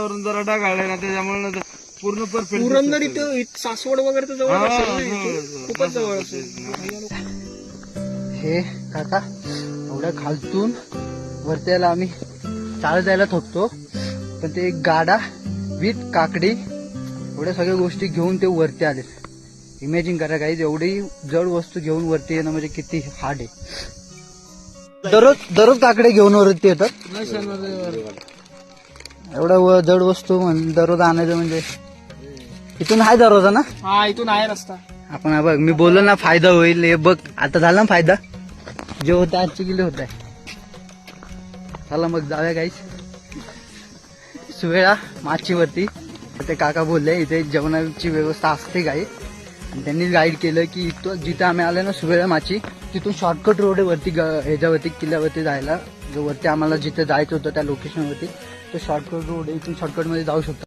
वरून जरा ढगाळलाय ना त्याच्यामुळे पूर्ण परफेक्ट पुरंदर इथं सासवड वगैरे तर जवळ असेल ना इथून? खूपच जवळ असेल. हे काका एवढ्या खालतून वरती यायला आम्ही चालत जायला थकतो, पण ते एक गाडा विथ काकडी एवढ्या सगळ्या गोष्टी घेऊन ते वरती आले. इमॅजिन करा काही एवढी जड वस्तू घेऊन वरती येणं म्हणजे किती हार्ड आहे. दररोज काकडे घेऊन वरती येतात. एवढा जड वस्तू दररोज आणायचं म्हणजे इथून आहे दररोज ना. हा इथून आहे रस्ता. आपण बघ मी बोललो ना फायदा होईल, हे बघ आता झाला ना फायदा. जे होतं आजचे किलो होत आहे. चला मग जाऊया गाईस सुवेळा माचीवरती. ते काका बोलले इथे जेवणाची व्यवस्था असते गाई, आणि त्यांनीच गाईड केलं की इथं जिथे आम्ही आलो ना सुवेळा माची तिथून शॉर्टकट रोड आहे वरती ह्याच्यावरती किल्ल्यावरती जायला. जो वरती आम्हाला जिथे जायचं होतं त्या लोकेशनवरती तो शॉर्टकट रोड आहे, इथून शॉर्टकट मध्ये जाऊ शकतो.